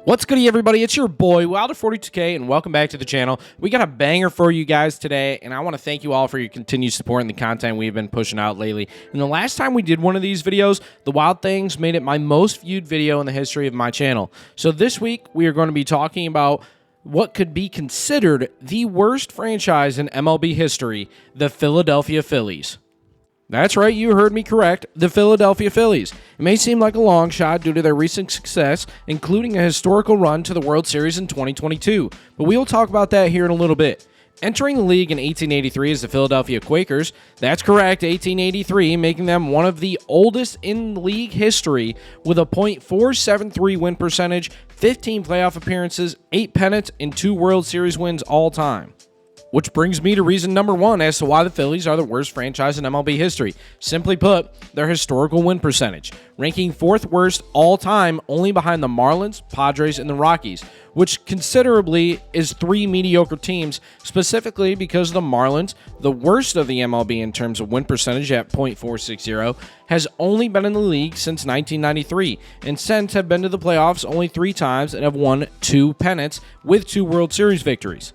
What's goody, everybody? It's your boy Wilder42K, and welcome back to the channel. We got a banger for you guys today, and I want to thank you all for your continued support and the content we've been pushing out lately. And the last time we did one of these videos, the Wild Things made it my most viewed video in the history of my channel. So this week, we are going to be talking about what could be considered the worst franchise in MLB history, the Philadelphia Phillies. That's right, you heard me correct, the Philadelphia Phillies. It may seem like a long shot due to their recent success, including a historical run to the World Series in 2022, but we will talk about that here in a little bit. Entering the league in 1883 as the Philadelphia Quakers, that's correct, 1883, making them one of the oldest in league history with a .473 win percentage, 15 playoff appearances, 8 pennants, and 2 World Series wins all time. Which brings me to reason number one as to why the Phillies are the worst franchise in MLB history. Simply put, their historical win percentage, ranking 4th worst all time, only behind the Marlins, Padres, and the Rockies, which considerably is 3 mediocre teams, specifically because the Marlins, the worst of the MLB in terms of win percentage at .460, has only been in the league since 1993, and since have been to the playoffs only 3 times and have won 2 pennants with 2 World Series victories.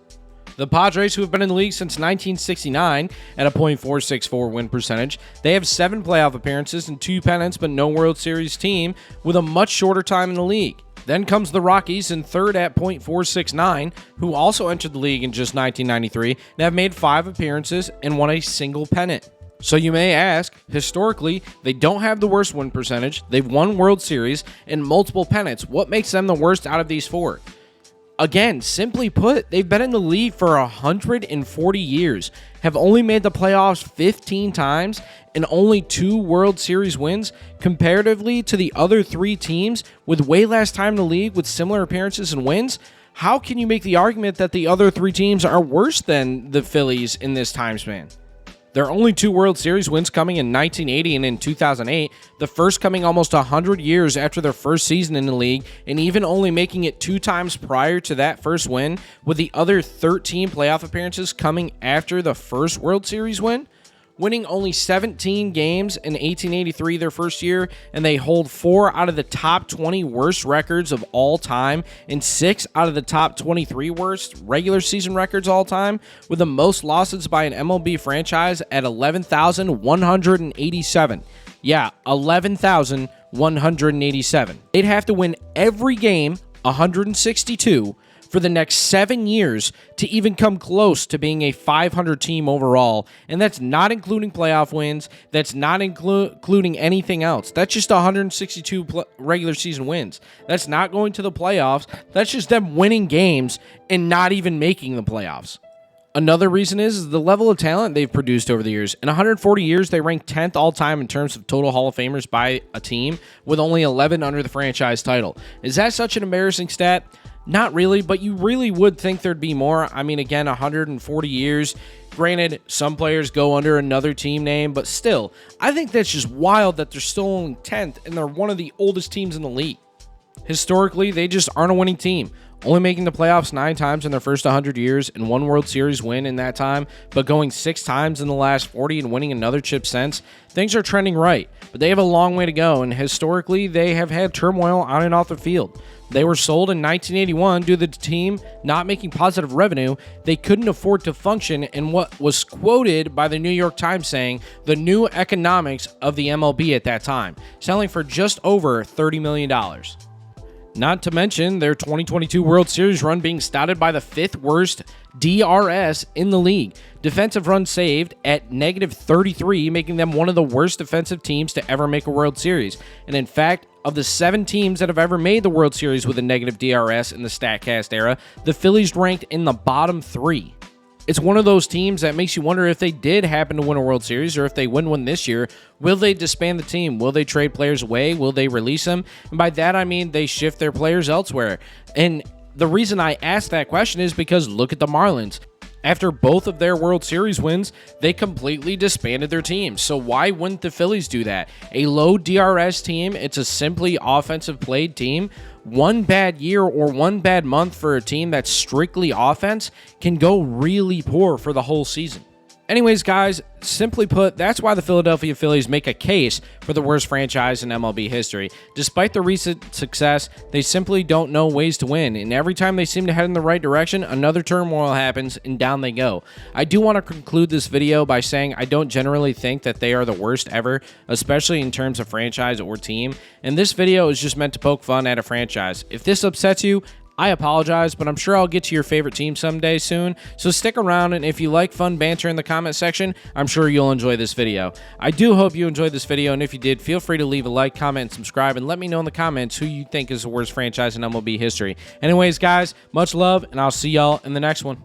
The Padres, who have been in the league since 1969 at a .464 win percentage, they have 7 playoff appearances and 2 pennants, but no World Series team with a much shorter time in the league. Then comes the Rockies in third at .469, who also entered the league in just 1993 and have made 5 appearances and won a single pennant. So you may ask, historically, they don't have the worst win percentage, they've won World Series and multiple pennants. What makes them the worst out of these 4? Again, simply put, they've been in the league for 140 years, have only made the playoffs 15 times, and only 2 World Series wins, comparatively to the other 3 teams with way less time in the league with similar appearances and wins. How can you make the argument that the other 3 teams are worse than the Phillies in this time span? There are only 2 World Series wins coming in 1980 and in 2008, the first coming almost 100 years after their first season in the league, and even only making it 2 times prior to that first win, with the other 13 playoff appearances coming after the first World Series win. Winning only 17 games in 1883 their first year, and they hold 4 out of the top 20 worst records of all time and 6 out of the top 23 worst regular season records all time, with the most losses by an MLB franchise at 11,187. Yeah, 11,187. They'd have to win every game, 162, for the next 7 years to even come close to being a 500 team overall, and that's not including playoff wins, that's not including anything else. That's just 162 regular season wins. That's not going to the playoffs. That's just them winning games and not even making the playoffs. Another reason is the level of talent they've produced over the years. In 140 years, they rank 10th all-time in terms of total Hall of Famers by a team, with only 11 under the franchise title. Is that such an embarrassing stat? Not really, but you really would think there'd be more. I mean, again, 140 years. Granted, some players go under another team name, but still, I think that's just wild that they're still in 10th and they're one of the oldest teams in the league. Historically, they just aren't a winning team, only making the playoffs 9 times in their first 100 years and 1 World Series win in that time, but going 6 times in the last 40 and winning another chip since. Things are trending right, but they have a long way to go, and historically, they have had turmoil on and off the field. They were sold in 1981 due to the team not making positive revenue. They couldn't afford to function in what was quoted by the New York Times saying the new economics of the MLB at that time, selling for just over $30 million. Not to mention their 2022 World Series run being stouted by the 5th worst DRS in the league. Defensive runs saved at -33, making them one of the worst defensive teams to ever make a World Series. And in fact, of the 7 teams that have ever made the World Series with a negative DRS in the StatCast era, the Phillies ranked in the bottom 3. It's one of those teams that makes you wonder if they did happen to win a World Series or if they win one this year, will they disband the team? Will they trade players away? Will they release them? And by that, I mean they shift their players elsewhere. And the reason I ask that question is because look at the Marlins. After both of their World Series wins, they completely disbanded their team. So why wouldn't the Phillies do that? A low DRS team, it's a simply offensive played team. One bad year or one bad month for a team that's strictly offense can go really poor for the whole season. Anyways, guys, simply put, that's why the Philadelphia Phillies make a case for the worst franchise in MLB history. Despite the recent success, they simply don't know ways to win, and every time they seem to head in the right direction, another turmoil happens, and down they go. I do want to conclude this video by saying I don't generally think that they are the worst ever, especially in terms of franchise or team, and this video is just meant to poke fun at a franchise. If this upsets you, I apologize, but I'm sure I'll get to your favorite team someday soon, so stick around, and if you like fun banter in the comment section, I'm sure you'll enjoy this video. I do hope you enjoyed this video, and if you did, feel free to leave a like, comment, and subscribe, and let me know in the comments who you think is the worst franchise in MLB history. Anyways, guys, much love, and I'll see y'all in the next one.